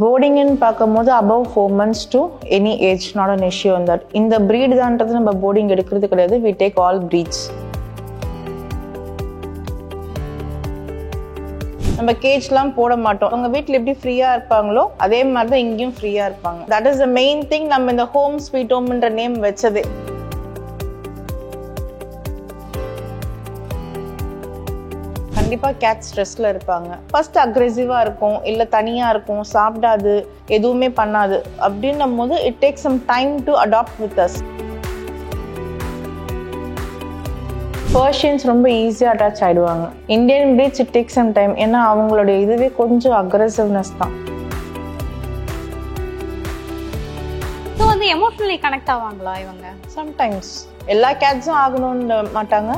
போர்டிங்னு பார்க்கும்போது above 4 months to any age, not an issue on that. இந்த breed தான்றது நம்ம boarding எடுக்கிறது கிடையாது. We take all breeds. நம்ம கேஜ்லாம் போட மாட்டோம். அவங்க வீட்டில் எப்படி ஃப்ரீயாக இருப்பாங்களோ அதே மாதிரி தான் இங்கேயும் ஃப்ரீயாக இருப்பாங்க. That is the main thing. நம்ம இந்த ஹோம் ஸ்வீட் ஹோம்ன்ற நேம் வச்சதே. கண்டிப்பாக கேட் ஸ்ட்ரெஸ்ல இருப்பாங்க. ஃபர்ஸ்ட் அக்ரெசிவாக இருக்கும், இல்லை தனியாக இருக்கும், சாப்பிடாது, எதுவுமே பண்ணாது. அப்படின்னும் போது it takes some time to adapt with us. Persians ரொம்ப ஈஸியாக அட்டாச் ஆகிடுவாங்க. Indian breeds it takes some time. ஏன்னா அவங்களுடைய இதுவே கொஞ்சம் அக்ரெசிவ்னஸ் தான். ஸோ வந்து எமோஷனலி கனெக்ட் ஆவாங்களா இவங்க? சம்டைம்ஸ். எல்லா கேட்ஸும் ஆகணும்னு மாட்டாங்க.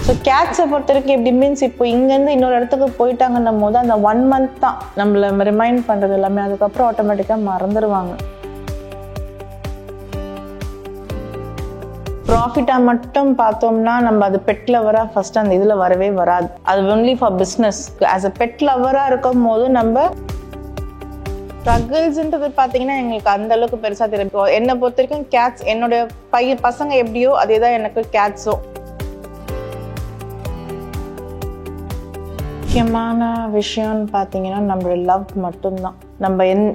ஸோ கேட்ஸை பொறுத்த வரைக்கும் எப்படி மீன்ஸ் இப்போ இங்கேருந்து இன்னொரு இடத்துக்கு போயிட்டாங்கன்னும் போது அந்த 1 month தான் நம்மளை ரிமைண்ட் பண்ணுறது எல்லாமே. அதுக்கப்புறம் ஆட்டோமேட்டிக்காக மறந்துடுவாங்க. ப்ராஃபிட்டாக மட்டும் பார்த்தோம்னா நம்ம அது பெட் லவராக ஃபர்ஸ்ட் அந்த இதில் வரவே வராது. அது only for business. As a pet லவராக இருக்கும் போது நம்ம ஸ்ட்ரகிள்ஸ்ன்றது பார்த்தீங்கன்னா எங்களுக்கு அந்த அளவுக்கு பெருசாக தெரியும். என்னை பொறுத்த வரைக்கும் கேட்ஸ் என்னுடைய பசங்க எப்படியோ அதே தான் எனக்கு கேட்ஸோ. முக்கியமான விஷயம்னு பார்த்தீங்கன்னா நம்மளோட லவ் மட்டும்தான்.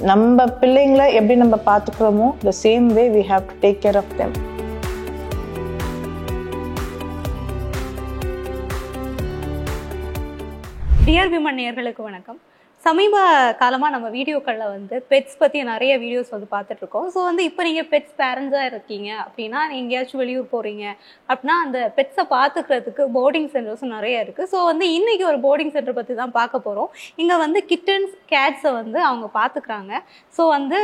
நம்ம பிள்ளைங்களை எப்படி நம்ம பார்த்துக்கிறோமோ the same way we have to take care of them. Dear women நேயர்களுக்கு வணக்கம். சமீப காலமாக நம்ம வீடியோக்களில் வந்து பெட்ஸ் பற்றி நிறைய வீடியோஸ் வந்து பார்த்துட்ருக்கோம். ஸோ வந்து இப்போ நீங்கள் பெட்ஸ் பேரண்ட்ஸாக இருக்கீங்க அப்படின்னா, எங்கேயாச்சும் வெளியூர் போகிறீங்க அப்படின்னா அந்த பெட்ஸை பார்த்துக்கிறதுக்கு போர்டிங் சென்டர்ஸும் நிறைய இருக்குது. ஸோ வந்து இன்றைக்கி ஒரு போர்டிங் சென்டர் பற்றி தான் பார்க்க போகிறோம். இங்கே வந்து கிட்டன்ஸ் கேட்ஸை வந்து அவங்க பார்த்துக்கிறாங்க. ஸோ வந்து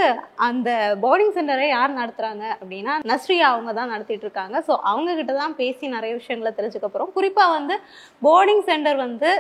அந்த போர்டிங் சென்டரை யார் நடத்துகிறாங்க அப்படின்னா நஸ்ரியா அவங்க தான் நடத்திட்டு இருக்காங்க. ஸோ அவங்கக்கிட்ட தான் பேசி நிறைய விஷயங்களை தெரிஞ்சுக்க போகிறோம். குறிப்பாக வந்து போர்டிங் சென்டர் வந்து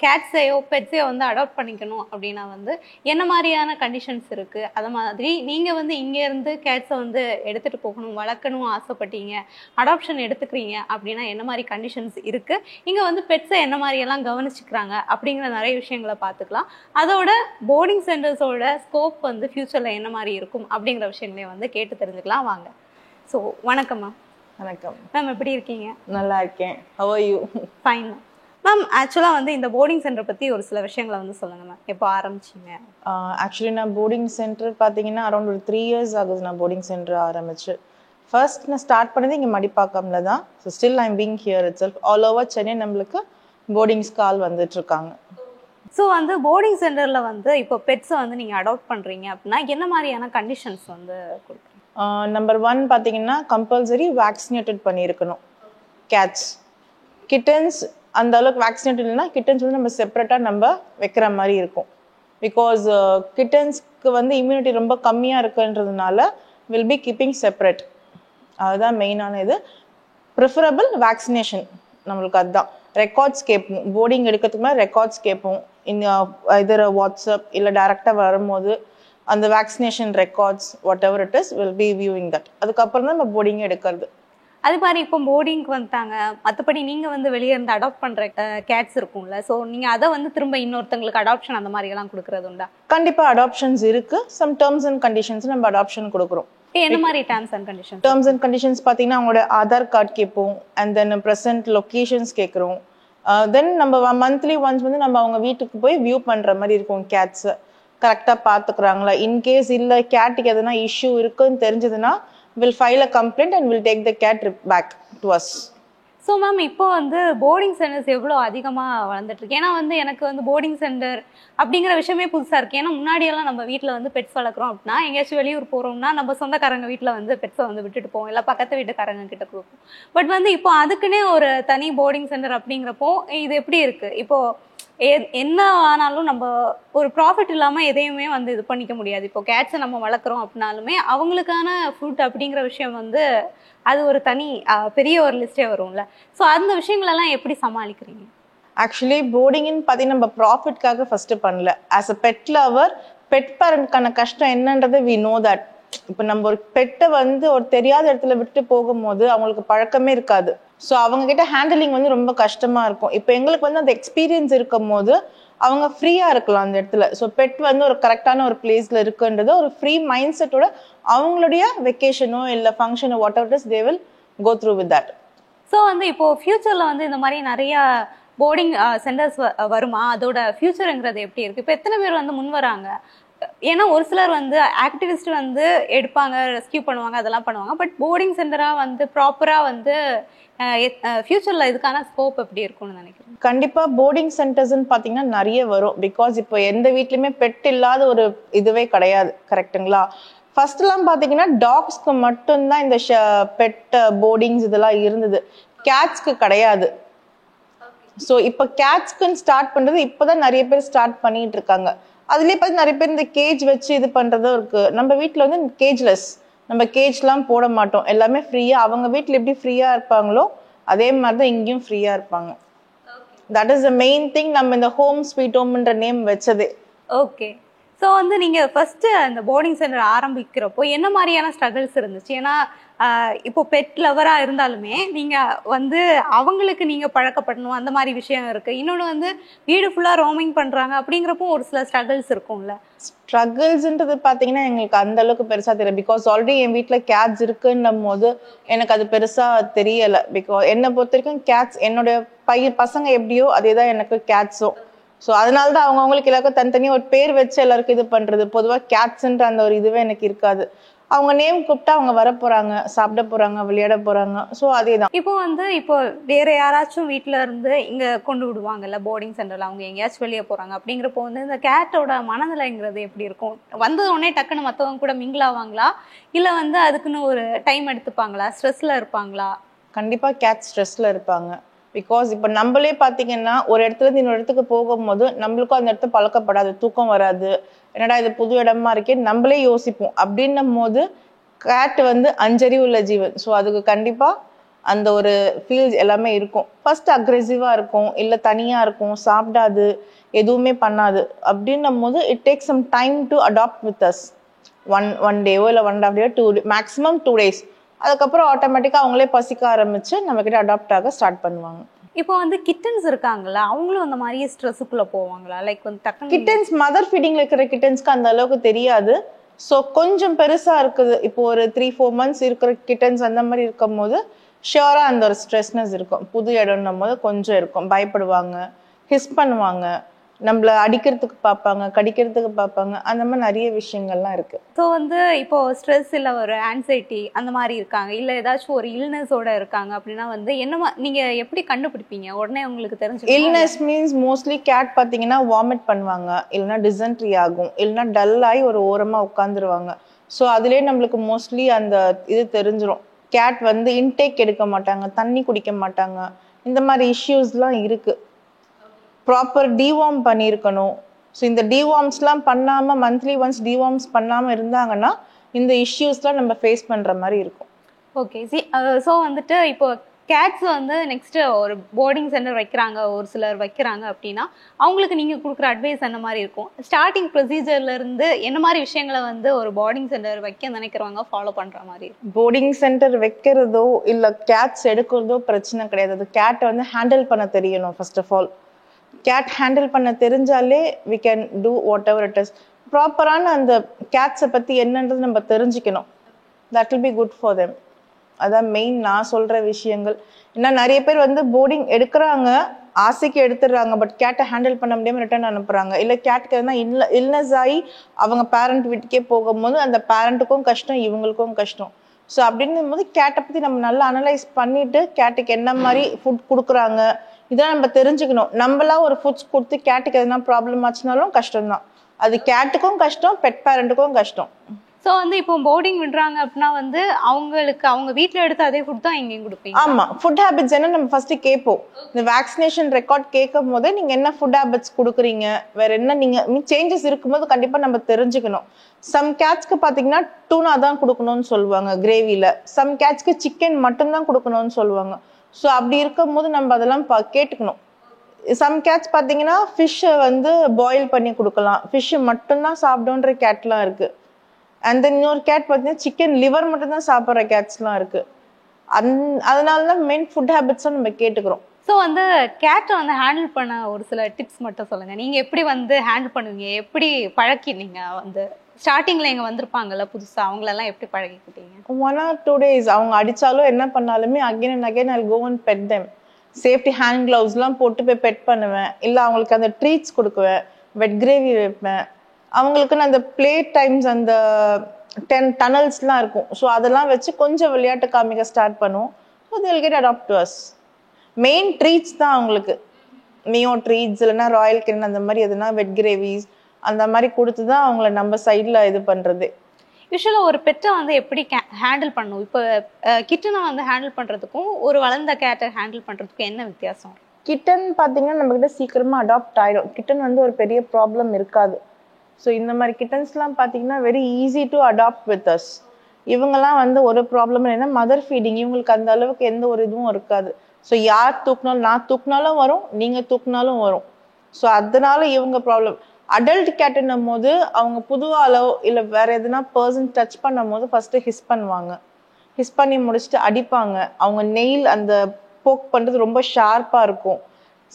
கேட்ஸையோ பெட்ஸையோ வந்து அடாப்ட் பண்ணிக்கணும் அப்படின்னா வந்து என்ன மாதிரியான கண்டிஷன்ஸ் இருக்குது, அது மாதிரி நீங்கள் வந்து இங்கேருந்து கேட்ஸை வந்து எடுத்துகிட்டு போகணும், வளர்க்கணும் ஆசைப்பட்டீங்க, அடாப்ஷன் எடுத்துக்கிறீங்க அப்படின்னா என்ன மாதிரி கண்டிஷன்ஸ் இருக்குது, இங்கே வந்து பெட்ஸை என்ன மாதிரியெல்லாம் கவனிச்சுக்கிறாங்க அப்படிங்கிற நிறைய விஷயங்களை பார்த்துக்கலாம். அதோட போர்டிங் சென்டர்ஸோட ஸ்கோப் வந்து ஃப்யூச்சரில் என்ன மாதிரி இருக்கும் அப்படிங்கிற விஷயங்களையும் வந்து கேட்டு தெரிஞ்சுக்கலாம். வாங்க. ஸோ வணக்கம் மேம். வணக்கம் மேம், எப்படி இருக்கீங்க? நல்லா இருக்கேன். How are you? Fine ma'am. Ma'am, ஆக்சுவலாக வந்து இந்த போர்டிங் சென்டர் பற்றி ஒரு சில விஷயங்களை வந்து சொல்லுங்கள் மேம். எப்போ ஆரம்பிச்சிங்க? ஆக்சுவலி நான் போர்டிங் சென்டர் பார்த்தீங்கன்னா அரௌண்ட் ஒரு 3 years ஆகுது நான் போர்டிங் சென்டர் ஆரம்பிச்சு. ஃபர்ஸ்ட் நான் ஸ்டார்ட் பண்ணது இங்கே மடிப்பாக்கம்ல தான். So still I'm being here it self. All over Chennai நம்மளுக்கு போர்டிங்ஸ் கால் வந்துட்டுருக்காங்க. ஸோ வந்து போர்டிங் சென்டரில் வந்து இப்போ பெட்ஸை வந்து நீங்கள் அடாப்ட் பண்ணுறீங்க அப்படின்னா என்ன மாதிரியான கண்டிஷன்ஸ் வந்து கொடுக்குறீங்க? நம்பர் 1 பார்த்தீங்கன்னா கம்பல்சரி வேக்சினேட்டட் பண்ணியிருக்கணும் கேட்ஸ். கிட்டன்ஸ் அந்த அளவுக்கு வேக்சினேட் இல்லைன்னா கிட்டன்ஸ் வந்து நம்ம செப்பரேட்டாக நம்ம வைக்கிற மாதிரி இருக்கும். பிகாஸ் கிட்டன்ஸ்க்கு வந்து இம்யூனிட்டி ரொம்ப கம்மியாக இருக்குன்றதுனால வில் பி கீப்பிங் செப்பரேட். அதுதான் மெயினான இது. ப்ரிஃபரபிள் வேக்சினேஷன் நம்மளுக்கு அதுதான். ரெக்கார்ட்ஸ் கேட்போம் போர்டிங் எடுக்கிறதுக்கு மேலே. ரெக்கார்ட்ஸ் கேட்போம் இதர் வாட்ஸ்அப் இல்லை டைரெக்டாக வரும்போது அந்த vaccination records whatever it is will be viewing that. அதுக்கப்புறம் தான் நம்ம போர்டிங் எடுக்கிறது. அது மாதிரி இப்போ போர்டிங்க்கு வந்துட்டாங்க, மற்றபடி நீங்கள் வந்து வெளியே இருந்து அடாப்ட் பண்ணுற கேட்ஸ் இருக்கும்ல, ஸோ நீங்கள் அதை வந்து திரும்ப இன்னொருத்தங்களுக்கு அடாப்ஷன் அந்த மாதிரியெல்லாம் கொடுக்குறது உண்டா? கண்டிப்பாக அடாப்ஷன்ஸ் இருக்குது. சம் டேர்ம்ஸ் அண்ட் கண்டிஷன்ஸ் நம்ம அடாப்ஷன் கொடுக்குறோம். என்ன மாதிரி terms and conditions? Terms and conditions பார்த்தீங்கன்னா அவங்களோட ஆதார் கார்டு கேட்போம். அண்ட் தென் ப்ரெசென்ட் லொக்கேஷன்ஸ் கேட்குறோம். தென் நம்ம மந்த்லி ஒன்ஸ் வந்து நம்ம அவங்க வீட்டுக்கு போய் வியூ பண்ணுற மாதிரி இருக்கும். கேட்ஸை கரெக்டாக பார்த்துக்குறாங்களா, இன்கேஸ் இல்லை கேட்டுக்கு எதனா இஷ்யூ இருக்குன்னு தெரிஞ்சதுன்னா will file a complaint and will take the cat back to us. So ma'am, இப்போ வந்து போர்டிங் சென்டர்ஸ் எவ்வளோ அதிகமாக வளர்ந்துட்டுருக்கு? ஏன்னா வந்து எனக்கு வந்து போர்டிங் சென்டர் அப்படிங்கிற விஷயமே புதுசாக இருக்குது. ஏன்னா முன்னாடியெல்லாம் நம்ம வீட்டில் வந்து பெட்ஸ் வளர்க்குறோம் அப்படின்னா எங்கேயாச்சும் வெளியூர் போகிறோம்னா நம்ம சொந்தக்காரங்க வீட்டில் வந்து பெட்ஸை வந்து விட்டுட்டு போவோம், இல்லை பக்கத்து வீட்டுக்காரங்க கிட்ட கொடுப்போம். பட் வந்து இப்போ அதுக்குன்னே ஒரு தனி போர்டிங் சென்டர் அப்படிங்கிறப்போ இது எப்படி இருக்குது? இப்போது என்ன ஆனாலும் நம்ம ஒரு ப்ராஃபிட் இல்லாமல் எதையுமே வந்து இது பண்ணிக்க முடியாது. இப்போ கேட்ஸை நம்ம வளர்க்குறோம் அப்படின்னாலுமே அவங்களுக்கான ஃபுட் அப்படிங்கிற விஷயம் வந்து அது ஒரு தனி பெரிய ஒரு லிஸ்டே வரும்ல. ஸோ அந்த விஷயங்களெல்லாம் எப்படி சமாளிக்கிறீங்க? ஆக்சுவலி போர்டிங்னு பார்த்தீங்கன்னா நம்ம ப்ராஃபிட்காக ஃபர்ஸ்ட் பண்ணல. As a pet lover pet பேரண்ட்கான கஷ்டம் என்னன்றதை வி நோ தட். இப்போ நம்ம ஒரு பெட்டை வந்து ஒரு தெரியாத இடத்துல விட்டு போகும்போது அவங்களுக்கு பழக்கமே இருக்காது. ஸோ அவங்க கிட்ட ஹேண்டிலிங் வந்து ரொம்ப கஷ்டமா இருக்கும். இப்போ எங்களுக்கு வந்து அந்த எக்ஸ்பீரியன்ஸ் இருக்கும் போது அவங்க ஃப்ரீயாக இருக்கலாம் அந்த இடத்துல. ஸோ பெட் வந்து ஒரு கரெக்டான ஒரு பிளேஸில் இருக்குன்றது ஒரு ஃப்ரீ மைண்ட் செட்டோட அவங்களுடைய வெக்கேஷனோ இல்லை ஃபங்க்ஷனோ whatever is they will go through with that. So வந்து இப்போ ஃபியூச்சரில் வந்து இந்த மாதிரி நிறைய போர்டிங் சென்டர்ஸ் வருமா? அதோட ஃபியூச்சருங்கிறது எப்படி இருக்குது? இப்போ எத்தனை பேர் வந்து முன் வராங்க? ஏன்னா ஒரு சிலர் வந்து ஆக்டிவிஸ்ட் வந்து எடுப்பாங்க, ரெஸ்கியூ பண்ணுவாங்க, அதெல்லாம் பண்ணுவாங்க. பட் போர்டிங் சென்டராக வந்து ப்ராப்பராக வந்து ஃபியூச்சரில் இதுக்கான ஸ்கோப் எப்படி இருக்கும்னு நினைக்கிறேன். கண்டிப்பாக போர்டிங் சென்டர்ஸ்ன்னு பார்த்தீங்கன்னா நிறைய வரும். பிகாஸ் இப்போ எந்த வீட்லையுமே பெட் இல்லாத ஒரு இதுவே கிடையாது, கரெக்டுங்களா? ஃபர்ஸ்ட்லாம் பார்த்தீங்கன்னா டாக்ஸ்க்கு மட்டும்தான் இந்த பெட் போர்டிங்ஸ் இதெல்லாம் இருந்தது, கேட்ஸ்க்கு கிடையாது. ஸோ இப்போ கேட்ஸ்க்குன்னு ஸ்டார்ட் பண்ணுறது இப்போதான் நிறைய பேர் ஸ்டார்ட் பண்ணிட்டு இருக்காங்க. அதுலேயே பார்த்து நிறைய பேர் இந்த கேஜ் வச்சு இது பண்ணுறதும் இருக்கு. நம்ம வீட்டில் வந்து கேஜ்லெஸ், நம்ம கேஜ்லாம் போட மாட்டோம், எல்லாமே ஃப்ரீயாக அவங்க வீட்டில் எப்படி ஃப்ரீயாக இருப்பாங்களோ அதே மாதிரி தான் இங்கேயும் ஃப்ரீயாக இருப்பாங்க. That is the main thing நம்ம இந்த ஹோம் ஸ்வீட் ஹோம்ன்ற நேம் வச்சது. ஓகே. ஸோ வந்து நீங்கள் ஃபஸ்ட்டு அந்த போர்டிங் சென்டர் ஆரம்பிக்கிறப்போ என்ன மாதிரியான ஸ்ட்ரகிள்ஸ் இருந்துச்சு? ஏன்னா இப்போ பெட் லவராக இருந்தாலுமே நீங்கள் வந்து அவங்களுக்கு நீங்கள் பழக்கப்படணும், அந்த மாதிரி விஷயம் இருக்குது. இன்னொன்று வந்து வீடு ஃபுல்லாக ரோமிங் பண்ணுறாங்க அப்படிங்கிறப்போ ஒரு சில ஸ்ட்ரகிள்ஸ் இருக்கும்ல. ஸ்ட்ரகிள்ஸ்ன்றது பார்த்தீங்கன்னா எங்களுக்கு அந்த அளவுக்கு பெருசாக தெரியும். பிகாஸ் ஆல்ரெடி என் வீட்டில் கேட்ஸ் இருக்குன்னும் போது எனக்கு அது பெருசாக தெரியலை. பிகாஸ் என்னை பொறுத்த வரைக்கும் கேட்ஸ் என்னுடைய பசங்க எப்படியோ அதே தான் எனக்கு கேட்ஸும். ஸோ அதனால தான் அவங்கவுங்களுக்கு எல்லாருக்கும் தனித்தனியாக ஒரு பேர் வச்சு எல்லாருக்கும் இது பண்ணுறது. பொதுவாக கேட்ஸ்ன்ற அந்த ஒரு இதுவே எனக்கு இருக்காது. அவங்க நேம் கூப்பிட்டா அவங்க வர போறாங்க, சாப்பிட போறாங்க, விளையாட போறாங்க. ஸோ அதே தான். இப்போ வேற யாராச்சும் வீட்டில இருந்து இங்க கொண்டு விடுவாங்கல்ல போர்டிங் சென்டர்ல, அவங்க எங்கேயாச்சும் வெளியே போறாங்க அப்படிங்கிறப்போ வந்து இந்த கேட்டோட மனநிலைங்கிறது எப்படி இருக்கும்? வந்தது உடனே டக்குன்னு மற்றவங்க கூட மிங்கிள் ஆவாங்களா, இல்லை வந்து அதுக்குன்னு ஒரு டைம் எடுத்துப்பாங்களா, ஸ்ட்ரெஸ்ல இருப்பாங்களா? கண்டிப்பா கேட் ஸ்ட்ரெஸ்ல இருப்பாங்க. பிகாஸ் இப்போ நம்மளே பார்த்தீங்கன்னா ஒரு இடத்துல இருந்து இன்னொரு இடத்துக்கு போகும்போது நம்மளுக்கும் அந்த இடத்த பழக்கப்படாது, தூக்கம் வராது, என்னடா இது புது இடமா இருக்கே நம்மளே யோசிப்போம். அப்படின்னும் போது கேட் வந்து அஞ்சறிவு உள்ள ஜீவன். ஸோ அதுக்கு கண்டிப்பா அந்த ஒரு ஃபீல்ஸ் எல்லாமே இருக்கும். ஃபர்ஸ்ட் அக்ரெசிவா இருக்கும், இல்லை தனியா இருக்கும், சாப்பிடாது, எதுவுமே பண்ணாது. அப்படின்னும் போது it take some time to adapt with us. One டேவோ இல்லை 1.5 டே, மேக்ஸிமம் 2 days. அதுக்கப்புறம் ஆட்டோமேட்டிக்காக அவங்களே பசிக்க ஆரம்பிச்சு நம்ம கிட்ட அடாப்ட் ஆக ஸ்டார்ட் பண்ணுவாங்க. இப்போ வந்து கிட்டன்ஸ் இருக்காங்களா, அவங்களும் அந்த மாதிரியே ஸ்ட்ரெஸ்ஸுக்குள்ள போவாங்களா? லைக் வந்து டக்குனு கிட்டன்ஸ் மதர் ஃபீடிங்ல இருக்கிற கிட்டன்ஸ்க்கு அந்த அளவுக்கு தெரியாது. ஸோ கொஞ்சம் பெருசா இருக்குது, இப்போ ஒரு 3-4 months இருக்கிற கிட்டன்ஸ் அந்த மாதிரி இருக்கும் போது ஷியோரா அந்த ஒரு ஸ்ட்ரெஸ்னஸ் இருக்கும். புது இடம்னும் போது கொஞ்சம் இருக்கும், பயப்படுவாங்க, ஹிஸ் பண்ணுவாங்க, நம்மள அடிக்கிறதுக்கு பார்ப்பாங்க, கடிக்கிறதுக்கு பார்ப்பாங்க, அந்த மாதிரி நிறைய விஷயங்கள்லாம் இருக்கு. ஸோ வந்து இப்போ ஸ்ட்ரெஸ் இல்லை ஒரு ஆன்சைட்டி அந்த மாதிரி இருக்காங்க, இல்லை ஏதாச்சும் ஒரு இல்னஸோட இருக்காங்க அப்படின்னா வந்து என்ன நீங்க எப்படி கண்டுபிடிப்பீங்க? உடனே உங்களுக்கு தெரிஞ்சு இல்னஸ் மீன்ஸ் மோஸ்ட்லி கேட் பார்த்தீங்கன்னா வாமிட் பண்ணுவாங்க, இல்லைன்னா டிசென்ட்ரி ஆகும், இல்லைன்னா டல் ஆகி ஒரு ஓரமாக உட்காந்துருவாங்க. ஸோ அதுலேயே நம்மளுக்கு மோஸ்ட்லி அந்த இது தெரிஞ்சிடும். கேட் வந்து இன்டேக் எடுக்க மாட்டாங்க, தண்ணி குடிக்க மாட்டாங்க, இந்த மாதிரி இஷ்யூஸ்லாம் இருக்கு. ப்ராப்பர் டிவார்ம் பண்ணியிருக்கணும். ஸோ இந்த டிவார்ம்ஸ்லாம் பண்ணாமல் மந்த்லி ஒன்ஸ் டிவார்ம்ஸ் பண்ணாமல் இருந்தாங்கன்னா இந்த இஷ்யூஸ்லாம் நம்ம ஃபேஸ் பண்ணுற மாதிரி இருக்கும். ஓகே. ஸோ வந்துட்டு இப்போ கேட்ஸ் வந்து நெக்ஸ்ட் ஒரு போர்டிங் சென்டர் வைக்கிறாங்க, ஒரு சிலர் வைக்கிறாங்க அப்படின்னா அவங்களுக்கு நீங்கள் கொடுக்குற அட்வைஸ் என்ன மாதிரி இருக்கும்? ஸ்டார்டிங் ப்ரொசீஜர்ல இருந்து என்ன மாதிரி விஷயங்களை வந்து ஒரு போர்டிங் சென்டர் வைக்க நினைக்கிறவங்க ஃபாலோ பண்ணுற மாதிரி இருக்கும்? போர்டிங் சென்டர் வைக்கிறதோ இல்லை கேட்ஸ் எடுக்கிறதோ பிரச்சனை கிடையாது. அது கேட்டை வந்து ஹேண்டில் பண்ண தெரியணும். First of all cat handle பண்ண தெரிஞ்சாலே we can do whatever it is. ப்ராப்பரான அந்த கேட்ஸை பற்றி என்னன்றது நம்ம தெரிஞ்சுக்கணும். That will be good for them. அதான் மெயின் நான் சொல்கிற விஷயங்கள். ஏன்னா நிறைய பேர் வந்து போர்டிங் எடுக்கிறாங்க, ஆசைக்கு எடுத்துடுறாங்க, பட் கேட்டை ஹேண்டில் பண்ண முடியாமல் ரிட்டர்ன் அனுப்புகிறாங்க. இல்லை கேட்டுக்கு எதுனா இல்னஸ் ஆகி அவங்க பேரண்ட் வீட்டுக்கே போகும்போது அந்த பேரண்ட்டுக்கும் கஷ்டம், இவங்களுக்கும் கஷ்டம். ஸோ அப்படின்னும் போது கேட்டை பற்றி நம்ம நல்லா அனலைஸ் பண்ணிட்டு கேட்டுக்கு என்ன மாதிரி ஃபுட் கொடுக்குறாங்க இதெல்லாம் நம்ம தெரிஞ்சுக்கணும். நம்மளா ஒரு ஃபுட்ஸ் கொடுத்து கேட்டுக்கு எதனா ப்ராப்ளம் ஆச்சுனாலும் கஷ்டம்தான். அது கேட்டுக்கும் கஷ்டம், பெட் பேரண்ட்டுக்கும் கஷ்டம். ஸோ வந்து இப்போ போர்டிங் விடுறாங்க அப்படின்னா வந்து அவங்களுக்கு அவங்க வீட்டில் எடுத்து அதே ஃபுட் தான் எங்கேயும் கொடுப்பீங்க? ஆமாம், ஃபுட் ஹேபிட்ஸ் என்ன நம்ம ஃபர்ஸ்ட் கேட்போம். இந்த வேக்சினேஷன் ரெக்கார்ட் கேட்கும் போதே நீங்கள் என்ன ஃபுட் ஹேபிட்ஸ் கொடுக்குறீங்க, வேற என்ன நீங்கள் சேஞ்சஸ் இருக்கும்போது கண்டிப்பாக நம்ம தெரிஞ்சுக்கணும். சம் கேட்ஸ்க்கு பார்த்தீங்கன்னா டூனா தான் கொடுக்கணும்னு சொல்லுவாங்க கிரேவியில், சம் கேட்ஸ்க்கு சிக்கன் மட்டும்தான் கொடுக்கணும்னு சொல்லுவாங்க. ஸோ அப்படி இருக்கும் போது நம்ம அதெல்லாம் கேட்டுக்கணும். சம் கேட்ஸ் பார்த்தீங்கன்னா ஃபிஷ்ஷை வந்து பாயில் பண்ணி கொடுக்கலாம், ஃபிஷ்ஷு மட்டும்தான் சாப்பிடுன்ற கேட்லாம் இருக்குது. அண்ட் தென் இன்னொரு கேட் பார்த்தீங்கன்னா சிக்கன் லிவர் மட்டும்தான் சாப்பிட்ற கேட்ஸ்லாம் இருக்குது. அதனால தான் மெயின் ஃபுட் ஹேபிட்ஸும் நம்ம கேட்டுக்கிறோம். ஸோ வந்து கேட்டை வந்து ஹேண்டில் பண்ண ஒரு சில டிப்ஸ் மட்டும் சொல்லுங்க. நீங்க எப்படி வந்து ஹேண்டில் பண்ணுவீங்க, எப்படி பழக்கினீங்க? வந்து ஸ்டார்டிங்ல இங்க வந்திருப்பாங்கல்ல புதுசா, அவங்களெல்லாம் எப்படி பழகிக்கிட்டீங்க? 1 or 2 days அவங்க அடிச்சாலும் என்ன பண்ணாலுமே again and again I'll go and pet them. Safety hand கிளவுஸ்லாம் போட்டு போய் பெட் பண்ணுவேன். இல்லை அவங்களுக்கு அந்த ட்ரீட்ஸ் கொடுக்குவேன், வெட் கிரேவி வைப்பேன். அவங்களுக்கு அந்த பிளே டைம்ஸ் அந்த டனல்ஸ்லாம் இருக்கும். ஸோ அதெல்லாம் வச்சு கொஞ்சம் விளையாட்டு காமிக்க ஸ்டார்ட் பண்ணுவோம். So they'll get adopt to us. Main treats தான் அவங்களுக்கு. மியோ ட்ரீட்ஸ் இல்லைன்னா ராயல் கிரன் அந்த மாதிரி எதுனா வெட் கிரேவிஸ் அந்த மாதிரி கொடுத்து தான் அவங்கள நம்ம சைடில் இது பண்ணுறது. யூஸ்வலாக ஒரு பெட்டை வந்து எப்படி ஹேண்டில் பண்ணும்? இப்போ கிட்டனை வந்து ஹேண்டில் பண்ணுறதுக்கும் ஒரு வளர்ந்த கேட்டை ஹேண்டில் பண்ணுறதுக்கும் என்ன வித்தியாசம்? கிட்டன் பார்த்தீங்கன்னா நம்மக்கிட்ட சீக்கிரமாக அடாப்ட் ஆகிடும். கிட்டன் வந்து ஒரு பெரிய ப்ராப்ளம் இருக்காது. ஸோ இந்த மாதிரி கிட்டன்ஸ்லாம் பார்த்தீங்கன்னா very easy to adapt with us. இவங்கெல்லாம் வந்து ஒரு ப்ராப்ளம் இல்லைன்னா மதர் ஃபீடிங், இவங்களுக்கு அந்த அளவுக்கு எந்த ஒரு இதுவும் இருக்காது. ஸோ யார் தூக்குனாலும், நான் தூக்குனாலும் வரும், நீங்கள் தூக்குனாலும் வரும். ஸோ அதனால இவங்க ப்ராப்ளம். அடல்ட் கேட்டுன்னும் போது அவங்க புது ஆளோ இல்லை வேற எதுனா பர்சன் டச் பண்ணும் போது ஃபர்ஸ்ட்டு ஹிஸ் பண்ணுவாங்க. ஹிஸ் பண்ணி முடிச்சுட்டு அடிப்பாங்க. அவங்க நெயில் அந்த போக் பண்ணுறது ரொம்ப ஷார்ப்பாக இருக்கும்.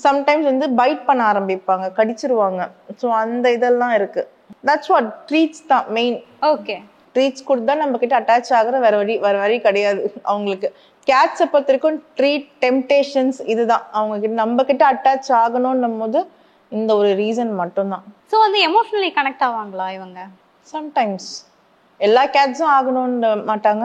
சம்டைம்ஸ் வந்து பைட் பண்ண ஆரம்பிப்பாங்க, கடிச்சிருவாங்க. ஸோ அந்த இதெல்லாம் இருக்குது. தட்ஸ் வாட் ட்ரீட்ஸ் தான் மெயின். ஓகே, ட்ரீட்ஸ் கொடுத்தா நம்ம கிட்ட அட்டாச் ஆகிற வேற வழி கிடையாது அவங்களுக்கு. கேட்ஸை பொறுத்த வரைக்கும் ட்ரீட் டெம்டேஷன்ஸ் இதுதான். அவங்க கிட்ட நம்ம கிட்ட அட்டாச் ஆகணும்னும் போது இந்த ஒரு ரீசன் மட்டும்தான். ஸோ வந்து எமோஷனலி கனெக்ட் ஆவாங்களா இவங்க? சம்டைம்ஸ் எல்லா கேட்ஸும் ஆகணும்னு மாட்டாங்க,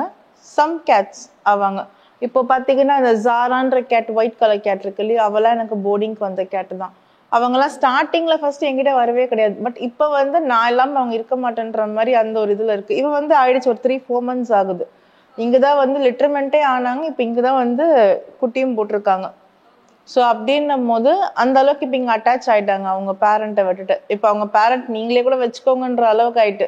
சம் கேட்ஸ் ஆவாங்க. இப்போ பார்த்தீங்கன்னா இந்த ஜாரான்ற கேட், ஒயிட் கலர் கேட் இருக்கு இல்லையா, அவெல்லாம் எனக்கு போர்டிங்க்கு வந்த கேட்டு தான். அவங்கெல்லாம் ஸ்டார்டிங்கில் ஃபர்ஸ்ட் என்கிட்ட வரவே கிடையாது. பட் இப்போ வந்து நான் இல்லாமல் அவங்க இருக்க மாட்டேன்ற மாதிரி அந்த ஒரு இதில் இருக்குது. இவன் வந்து ஆயிடுச்சு, ஒரு 3-4 months ஆகுது. இங்கே தான் வந்து லிட்டர்மெண்ட்டே ஆனாங்க. இப்போ இங்கே தான் வந்து குட்டியும் போட்டிருக்காங்க. ஸோ அப்படின்னும் போது அந்த அளவுக்கு இப்போ இங்கே அட்டாச் ஆகிட்டாங்க அவங்க பேரண்ட்டை விட்டுட்டு. இப்போ அவங்க பேரண்ட் நீங்களே கூட வச்சுக்கோங்கன்ற அளவுக்கு ஆயிட்டு.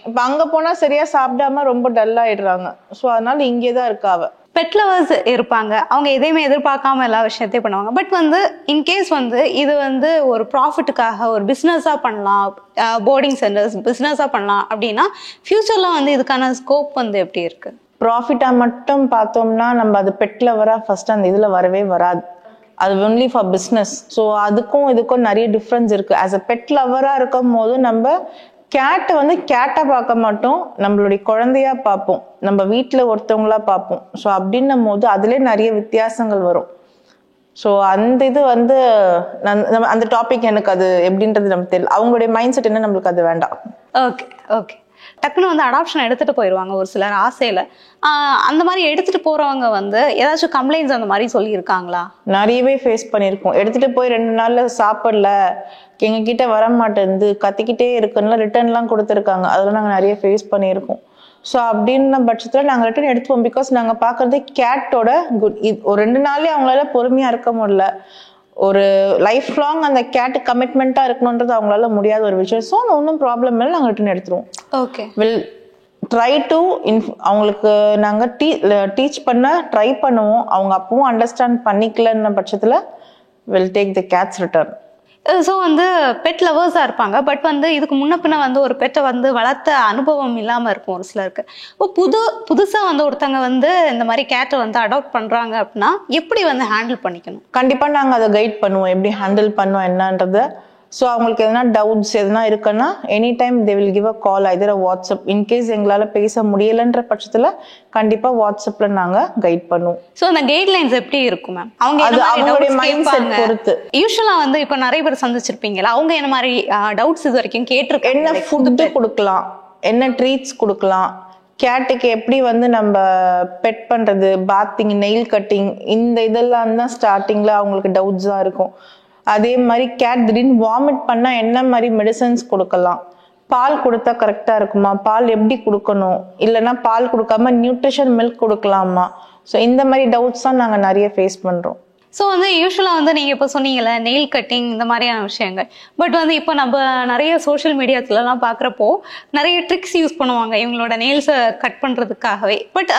இப்போ அங்கே போனால் சரியா சாப்பிடாம ரொம்ப டல் ஆயிடுறாங்க. ஸோ அதனால இங்கே தான் இருக்கா அவ. பெட் லவர்ஸ் இருப்பாங்க, அவங்க எதையுமே எதிர்பார்க்காம எல்லா விஷயத்தையும் பண்ணுவாங்க. பட் வந்து இன்கேஸ் வந்து இது வந்து ஒரு ப்ராஃபிட்டுக்காக ஒரு பிஸ்னஸாக பண்ணலாம், போர்டிங் சென்டர்ஸ் பிஸ்னஸாக பண்ணலாம் அப்படின்னா ஃபியூச்சரில் வந்து இதுக்கான ஸ்கோப் வந்து எப்படி இருக்கு? ப்ராஃபிட்டாக மட்டும் பார்த்தோம்னா நம்ம அது பெட் லவராக ஃபர்ஸ்ட் அந்த இதில் வரவே வராது. அது ஒன்லி ஃபார் பிஸ்னஸ். ஸோ அதுக்கும் இதுக்கும் நிறைய டிஃப்ரென்ஸ் இருக்குது. ஆஸ் அ பெட் லவராக இருக்கும் போது நம்ம கேட்டை வந்து கேட்டை பார்க்க மாட்டோம், நம்மளுடைய குழந்தையா பார்ப்போம், நம்ம வீட்டில் ஒருத்தவங்களா பார்ப்போம். ஸோ அப்படின்னும் போது அதுலேயே நிறைய வித்தியாசங்கள் வரும். ஸோ அந்த இது வந்து அந்த டாபிக் எனக்கு அது எப்படின்றது நமக்கு தெரியல. அவங்களுடைய மைண்ட் செட் என்ன, நம்மளுக்கு அது வேண்டாம். Okay okay. டக்குன்னு வந்து அடாப்ஷன் எடுத்துட்டு போயிடுவாங்க ஒரு சிலர் ஆசையில. அந்த மாதிரி எடுத்துட்டு போறவங்க வந்து ஏதாச்சும் கம்ப்ளைண்ட்ஸ் அந்த மாதிரி சொல்லியிருக்காங்களா? நிறையவே ஃபேஸ் பண்ணியிருக்கோம். எடுத்துட்டு போய் 2 நாள்ல சாப்பிடல, எங்ககிட்ட வர மாட்டேங்குது, கத்திக்கிட்டே இருக்குன்னா ரிட்டர்ன்லாம் கொடுத்துருக்காங்க. அதெல்லாம் நாங்கள் நிறைய ஃபேஸ் பண்ணியிருக்கோம். ஸோ அப்படின்ன பட்சத்தில் நாங்கள் ரிட்டர்ன் எடுத்துப்போம். பிகாஸ் நாங்கள் பார்க்குறது கேட்டோட குட். ஒரு 2 நாள்லேயே அவங்களால பொறுமையாக இருக்க முடியல. ஒரு லைஃப் லாங் அந்த கேட்டு கமிட்மெண்ட்டாக இருக்கணுன்றது அவங்களால முடியாத ஒரு விஷயம். ஸோ ஒன்றும் ப்ராப்ளம் இல்லை, நாங்கள் ரிட்டர்ன் எடுத்துருவோம். ஓகே, வில் ட்ரை டு அவங்களுக்கு நாங்கள் டீச் பண்ண ட்ரை பண்ணுவோம். அவங்க அப்பவும் அண்டர்ஸ்டாண்ட் பண்ணிக்கலன்ன பட்சத்தில் will take the cats return. So வந்து பெட் லவர்ஸாக இருப்பாங்க. பட் வந்து இதுக்கு முன்ன பின்ன வந்து ஒரு பெட்டை வந்து வளர்த்த அனுபவம் இல்லாமல் இருக்கும் ஒரு சிலருக்கு. இப்போ புதுசாக வந்து ஒருத்தங்க வந்து இந்த மாதிரி கேட்டை வந்து அடாப்ட் பண்ணுறாங்க அப்படின்னா எப்படி வந்து ஹேண்டில் பண்ணிக்கணும்? கண்டிப்பாக நாங்கள் அதை கைட் பண்ணுவோம், எப்படி ஹேண்டில் பண்ணுவோம் என்னன்றதை. ஸோ அவங்களுக்கு எதனா டவுட்ஸ் எதனா இருக்குன்னா any time they will give a call, either WhatsApp. In case எங்களால் பேச முடியலைன்ற பட்சத்தில் கண்டிப்பாக வாட்ஸ்அப்பில் நாங்கள் கைட் பண்ணுவோம். ஸோ அந்த கைட்லைன்ஸ் எப்படி இருக்கும் மேம்? அவங்க அவங்களுடைய மைண்ட் செட் பொறுத்து. யூஸ்வலாக வந்து இப்போ நிறைய பேர் சந்திச்சிருப்பீங்களா, அவங்க என்ன மாதிரி டவுட்ஸ் இது வரைக்கும் கேட்டிருக்காங்க? என்ன ஃபுட்டு கொடுக்கலாம், என்ன ட்ரீட்ஸ் கொடுக்கலாம், கேட்டுக்கு எப்படி வந்து நம்ம பெட் பண்ணுறது, பாத்திங், நெயில் கட்டிங், இந்த இதெல்லாம் தான் ஸ்டார்டிங்கில் அவங்களுக்கு டவுட்ஸாக இருக்கும். அதே மாதிரி கேட் திடீர்னு வாமிட் பண்ணால் என்ன மாதிரி மெடிசன்ஸ் கொடுக்கலாம், பால் கொடுத்தா கரெக்டாக இருக்குமா, பால் எப்படி கொடுக்கணும், இல்லைன்னா பால் கொடுக்காம நியூட்ரிஷன் மில்க் கொடுக்கலாமா. ஸோ இந்த மாதிரி டவுட்ஸ் தான் நாங்கள் நிறைய ஃபேஸ் பண்ணுறோம். ஸோ வந்து யூஸ்வலாக வந்து நீங்கள் இப்போ சொன்னீங்கல்ல நெயில் கட்டிங் இந்த மாதிரியான விஷயங்கள். பட் வந்து இப்போ நம்ம நிறைய சோஷியல் மீடியாஸ்லாம் பார்க்குறப்போ நிறைய ட்ரிக்ஸ் யூஸ் பண்ணுவாங்க இவங்களோட நெயில்ஸை கட் பண்ணுறதுக்காகவே. பட்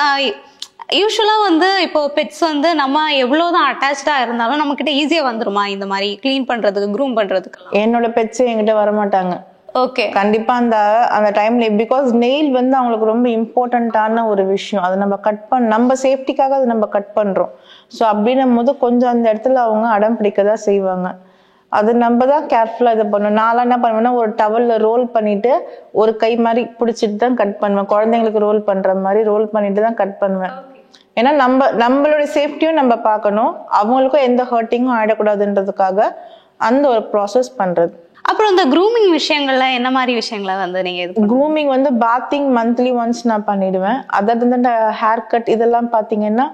யூஸ்வலாக வந்து இப்போ பெட்ஸ் வந்து நம்ம எவ்வளோதான் அட்டாச்சாக இருந்தாலும் நம்மக்கிட்ட ஈஸியாக வந்துருமா இந்த மாதிரி க்ளீன் பண்ணுறதுக்கு, க்ரூம் பண்ணுறதுக்கு? என்னோட பெட்ஸு என்கிட்ட வரமாட்டாங்க. ஓகே. கண்டிப்பா அந்த அந்த டைம்ல பிகாஸ் நெயில் வந்து அவங்களுக்கு ரொம்ப இம்பார்ட்டண்ட்டான ஒரு விஷயம். அதை நம்ம நம்ம சேஃப்டிக்காக அதை நம்ம கட் பண்றோம். ஸோ அப்படின்னும் போது கொஞ்சம் அந்த இடத்துல அவங்க அடம் பிடிக்கதான் செய்வாங்க. அது நம்ம தான் கேர்ஃபுல்லா இது பண்ணணும். நான்லாம் என்ன பண்ணுவேன்னா ஒரு டவல்ல ரோல் பண்ணிட்டு ஒரு கை மாதிரி பிடிச்சிட்டு தான் கட் பண்ணுவேன். குழந்தைங்களுக்கு ரோல் பண்ற மாதிரி ரோல் பண்ணிட்டு தான் கட் பண்ணுவேன். ஏன்னா நம்மளுடைய சேஃப்டியும் நம்ம பார்க்கணும், அவங்களுக்கும் எந்த ஹர்ட்டிங்கும் ஆயிடக்கூடாதுன்றதுக்காக அந்த ஒரு ப்ராசஸ் பண்றது. அப்புறம் இந்த க்ரூமிங் விஷயங்கள்ல என்ன மாதிரி விஷயங்களை வந்து நீங்க க்ரூமிங் வந்து பாத்திங் மந்த்லி ஒன்ஸ் நான் பண்ணிடுவேன். அதாவது இந்த ஹேர் கட் இதெல்லாம் பாத்தீங்கன்னா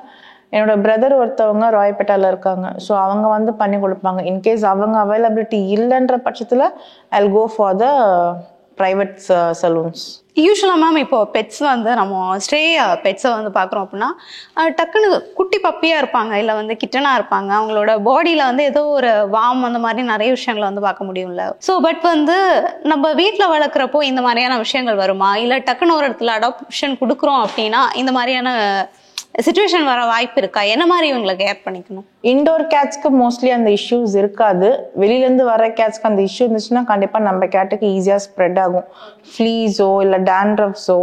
என்னோட பிரதர் ஒருத்தவங்க ராயப்பேட்டால இருக்காங்க. ஸோ அவங்க வந்து பண்ணி கொடுப்பாங்க. இன்கேஸ் அவங்க அவைலபிலிட்டி இல்லைன்ற பட்சத்துல I'll go for the private salons. யூஸ்வலாக மேம் இப்போ பெட்ஸ் வந்து நம்ம ஸ்ட்ரே பெட்ஸை வந்து பார்க்குறோம் அப்படின்னா டக்குன்னு குட்டி பப்பியாக இருப்பாங்க, இல்லை வந்து கிட்டனாக இருப்பாங்க. அவங்களோட பாடியில் வந்து ஏதோ ஒரு வார்ம் அந்த மாதிரி நிறைய விஷயங்களை வந்து பார்க்க முடியும்ல. ஸோ பட் வந்து நம்ம வீட்டில் வளர்க்குறப்போ இந்த மாதிரியான விஷயங்கள் வருமா, இல்லை டக்குன்னு ஒரு இடத்துல அடாப்ஷன் கொடுக்குறோம் அப்படின்னா இந்த மாதிரியான சிச்சுவேஷன் வர வாய்ப்பு இருக்கா? என்ன மாதிரி இவங்களை கேர் பண்ணிக்கணும்? இண்டோர் கேட்ஸ்க்கு மோஸ்ட்லி அந்த இஷ்யூஸ் இருக்காது. வெளியிலேருந்து வர கேட்ஸ்க்கு அந்த இஷ்யூ இருந்துச்சுன்னா கண்டிப்பாக நம்ம கேட்டுக்கு ஈஸியாக ஸ்ப்ரெட் ஆகும். ஃப்ளீஸோ இல்லை டேண்ட்ரஃப்ஸோ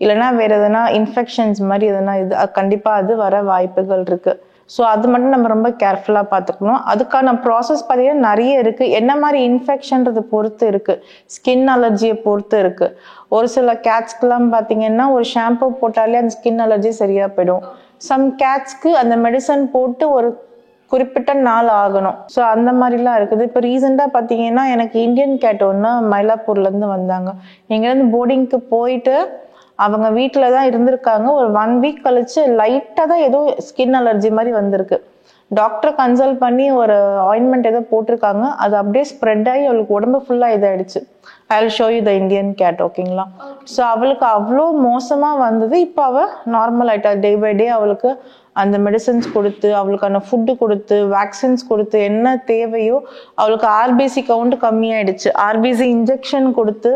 இல்லைன்னா வேற எதனா இன்ஃபெக்ஷன்ஸ் மாதிரி எதனா இது கண்டிப்பாக அது வர வாய்ப்புகள் இருக்கு. ஸோ அது மட்டும் நம்ம ரொம்ப கேர்ஃபுல்லாக பார்த்துக்கணும். அதுக்கான ப்ராசஸ் பார்த்தீங்கன்னா நிறைய இருக்குது. என்ன மாதிரி இன்ஃபெக்ஷன்றதை பொறுத்து இருக்குது, ஸ்கின் அலர்ஜியை பொறுத்து இருக்குது. ஒரு சில கேட்ஸ்க்கெல்லாம் பார்த்தீங்கன்னா ஒரு ஷாம்பு போட்டாலே அந்த ஸ்கின் அலர்ஜி சரியாக போயிடும். சம் கேட்ஸ்க்கு அந்த மெடிசன் போட்டு ஒரு குறிப்பிட்ட நாள் ஆகணும். ஸோ அந்த மாதிரிலாம் இருக்குது. இப்போ ரீசெண்டாக பார்த்தீங்கன்னா எனக்கு இந்தியன் கேட் ஒன்று மயிலாப்பூர்லேருந்து வந்தாங்க. இங்கேருந்து போர்டிங்க்கு போயிட்டு அவங்க வீட்டில் தான் இருந்திருக்காங்க. ஒரு 1 வீக் கழிச்சு லைட்டாக தான் ஏதோ ஸ்கின் அலர்ஜி மாதிரி வந்திருக்கு. டாக்டரை கன்சல்ட் பண்ணி ஒரு ஆயின்மெண்ட் ஏதோ போட்டிருக்காங்க. அது அப்படியே ஸ்ப்ரெட் ஆகி அவளுக்கு உடம்பு ஃபுல்லாக இதாகிடுச்சு. I will show you the Indian cat, ஓகேங்களா? ஸோ அவளுக்கு அவ்வளோ மோசமாக வந்தது. இப்போ அவள் நார்மல் ஆகிட்டா. டே பை டே அவளுக்கு அந்த மெடிசன்ஸ் கொடுத்து அவளுக்கான ஃபுட்டு கொடுத்து வேக்சின்ஸ் கொடுத்து என்ன தேவையோ அவளுக்கு ஆர்பிசி கவுண்ட் கம்மியாயிடுச்சு. ஆர்பிசி இன்ஜெக்ஷன் கொடுத்து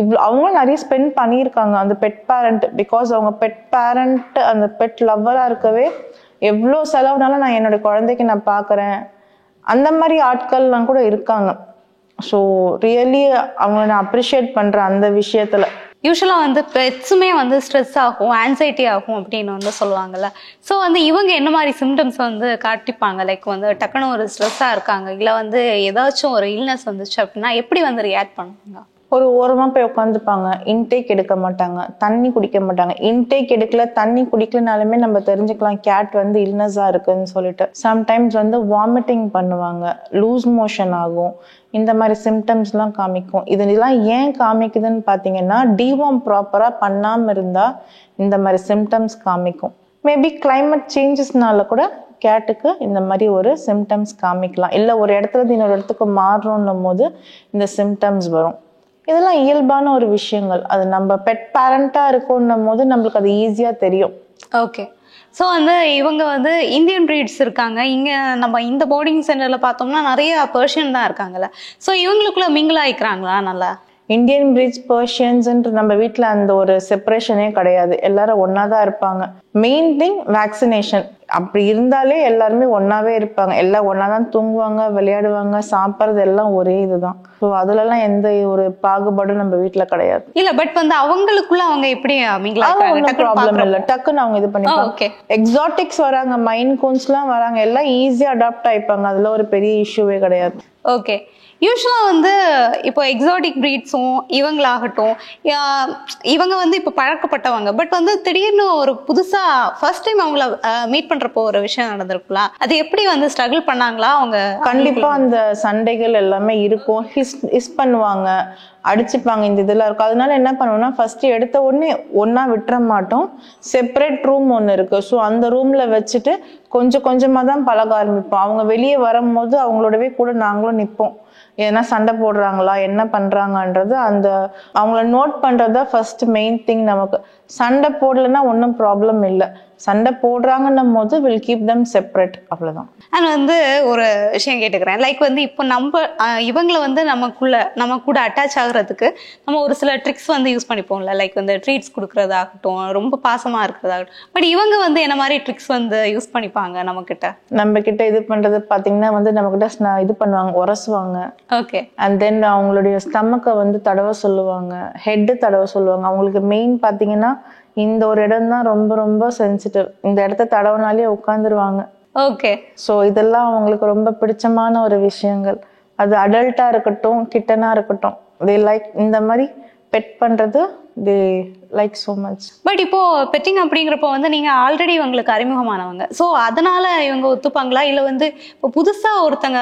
இவ்வளோ அவங்களும் நிறைய ஸ்பெண்ட் பண்ணியிருக்காங்க அந்த பெட் பேரண்ட். பிகாஸ் அவங்க பெட் பேரண்ட் அந்த பெட் லவ்வராக இருக்கவே எவ்வளோ செலவுனாலும் நான் என்னோட குழந்தைக்கு நான் பார்க்குறேன் அந்த மாதிரி ஆட்கள்லாம் கூட இருக்காங்க. ஸோ ரியலி அவங்கள நான் அப்ரிஷியேட் பண்ணுறேன் அந்த விஷயத்தில். யூஸ்வலாக வந்து பெட்ஸுமே வந்து ஸ்ட்ரெஸ் ஆகும், ஆன்சைட்டி ஆகும் அப்படின்னு வந்து சொல்லுவாங்கல்ல. ஸோ வந்து இவங்க என்ன மாதிரி சிம்டம்ஸ் வந்து காட்டிப்பாங்க? லைக் வந்து டக்குன்னு ஒரு ஸ்ட்ரெஸ்ஸாக இருக்காங்க, இல்லை வந்து ஏதாச்சும் ஒரு இல்னஸ் வந்துச்சு அப்படின்னா எப்படி வந்து ரியாக்ட் பண்ணுவாங்க? ஒரு ஓரமாக போய் உட்காந்துப்பாங்க. இன்டேக் எடுக்க மாட்டாங்க, தண்ணி குடிக்க மாட்டாங்க. இன்டேக் எடுக்கல தண்ணி குடிக்கலனாலுமே நம்ம தெரிஞ்சுக்கலாம் கேட் வந்து இல்னஸாக இருக்குன்னு சொல்லிட்டு. சம்டைம்ஸ் வந்து வாமிட்டிங் பண்ணுவாங்க, லூஸ் மோஷன் ஆகும், இந்த மாதிரி சிம்டம்ஸ்லாம் காமிக்கும். இதெல்லாம் ஏன் காமிக்குதுன்னு பார்த்தீங்கன்னா டிவார்ம் ப்ராப்பராக பண்ணாமல் இருந்தால் இந்த மாதிரி சிம்டம்ஸ் காமிக்கும். மேபி கிளைமேட் சேஞ்சஸ்னால கூட கேட்டுக்கு இந்த மாதிரி ஒரு சிம்டம்ஸ் காமிக்கலாம். இல்லை ஒரு இடத்துல இருந்து இன்னொரு இடத்துக்கு மாறணும் போது இந்த சிம்டம்ஸ் வரும். இதெல்லாம் இயல்பான ஒரு விஷயங்கள். அது நம்ம பெட் பேரண்டாக இருக்கோன்னும் போது நம்மளுக்கு அது ஈஸியாக தெரியும். ஓகே. ஸோ வந்து இவங்க வந்து இந்தியன் ப்ரீட்ஸ் இருக்காங்க. இங்கே நம்ம இந்த போர்டிங் சென்டரில் பார்த்தோம்னா நிறைய பெர்ஷியன் தான் இருக்காங்கல்ல. ஸோ இவங்களுக்குள்ள மிங்கிள் ஆகிக்கிறாங்களா நல்லா? இந்தியன் பிரீட்ஸ் பர்ஷியன்ஸ்ன்ற நம்ம வீட்டில் அந்த ஒரு செப்பரேஷனே கிடையாது. எல்லாரும் ஒன்றா தான் இருப்பாங்க. Main thing vaccination. அப்படி இருந்தாலே எல்லாருமே ஒன்றாவே இருப்பாங்க. எல்லாம் ஒன்றா தான் தூங்குவாங்க, விளையாடுவாங்க, சாப்பிட்றது எல்லாம் ஒரே இதுதான். ஸோ அதுலலாம் எந்த ஒரு பாகுபாடும் நம்ம வீட்டில் கிடையாது. இல்லை பட் வந்து அவங்களுக்குள்ள அவங்க எப்படி மிங்கிள் ஆகிறாங்க? ப்ராப்ளம் இல்லை, டக்குன்னு அவங்க இது பண்ணிப்பாங்க. எக்ஸாட்டிக்ஸ் வராங்க, மைன் கோன்ஸ்லாம் வராங்க, எல்லாம் ஈஸியாக அடாப்ட் ஆயிப்பாங்க. அதில் ஒரு பெரிய இஷ்யூவே கிடையாது. ஓகே. யூஸ்வலாக வந்து இப்போ எக்ஸாட்டிக் ப்ரீட்ஸும் இவங்களாகட்டும் இவங்க வந்து இப்போ பழக்கப்பட்டவங்க. பட் வந்து திடீர்னு ஒரு புதுசாக ஃபர்ஸ்ட் டைம் அவங்கள மீட் பண்ணுறப்போ ஒரு விஷயம் நடந்திருக்குங்களா? அது எப்படி வந்து ஸ்ட்ரகிள் பண்ணாங்களா அவங்க? கண்டிப்பாக அந்த சண்டைகள் எல்லாமே இருக்கும். ஹிஸ் பண்ணுவாங்க, அடிச்சுப்பாங்க, இந்த இதெல்லாம் இருக்கும். அதனால என்ன பண்ணுவோம்னா ஃபர்ஸ்ட் எடுத்த உடனே ஒன்றா விட்டுற மாட்டோம். செப்பரேட் ரூம் ஒன்று இருக்கு. ஸோ அந்த ரூம்ல வச்சுட்டு கொஞ்சம் கொஞ்சமாக தான் பழக ஆரம்பிப்போம். அவங்க வெளியே வரும்போது அவங்களோடவே கூட நாங்களும் நிற்போம். ஏன்னா சண்டை போடுறாங்களா, என்ன பண்றாங்கன்றது அந்த அவங்கள நோட் பண்றதா ஃபர்ஸ்ட் மெயின் திங். நமக்கு சண்டை போடலைன்னா ஒன்றும் ப்ராப்ளம் இல்லை. சண்டை போடுறாங்கன்னும் போது வில் கீப் தம் செப்பரேட், அவ்வளோதான். அண்ட் வந்து ஒரு விஷயம் கேட்டுக்கிறேன், லைக் வந்து இப்போ நம்ம இவங்களை வந்து நம்ம கூட அட்டாச் ஆகுறதுக்கு நம்ம ஒரு சில ட்ரிக்ஸ் வந்து யூஸ் பண்ணிப்போம்ல, லைக் வந்து ட்ரீட்ஸ் கொடுக்குறதாகட்டும், ரொம்ப பாசமாக இருக்கிறதாகட்டும். பட் இவங்க வந்து என்ன மாதிரி ட்ரிக்ஸ் வந்து யூஸ் பண்ணிப்பாங்க நம்ம கிட்ட இது பண்ணுறது பார்த்தீங்கன்னா வந்து நம்மக்கிட்ட இது பண்ணுவாங்க, உரசுவாங்க. ஓகே. அண்ட் தென் அவங்களுடைய ஸ்டமக்கை வந்து தடவை சொல்லுவாங்க, ஹெட்டு தடவை சொல்லுவாங்க. அவங்களுக்கு மெயின் பார்த்தீங்கன்னா இந்த ஒரு இடம் தான் ரொம்ப ரொம்ப சென்சிட்டிவ், இந்த இடத்த தடவினாலே உட்காந்துருவாங்க. ஓகே. ஸோ இதெல்லாம் அவங்களுக்கு ரொம்ப பிடிச்சமான ஒரு விஷயங்கள். அது அடல்ட்டாக இருக்கட்டும், கிட்டனா இருக்கட்டும், தே லைக் இந்த மாதிரி பெட் பண்ணுறது, they like so much. But இப்போ பெட்டிங் அப்படிங்கிறப்போ வந்து நீங்க ஆல்ரெடி இவங்களுக்கு அறிமுகமானவங்க, ஸோ அதனால இவங்க ஒத்துப்பாங்களா, இல்லை வந்து இப்போ புதுசாக ஒருத்தங்க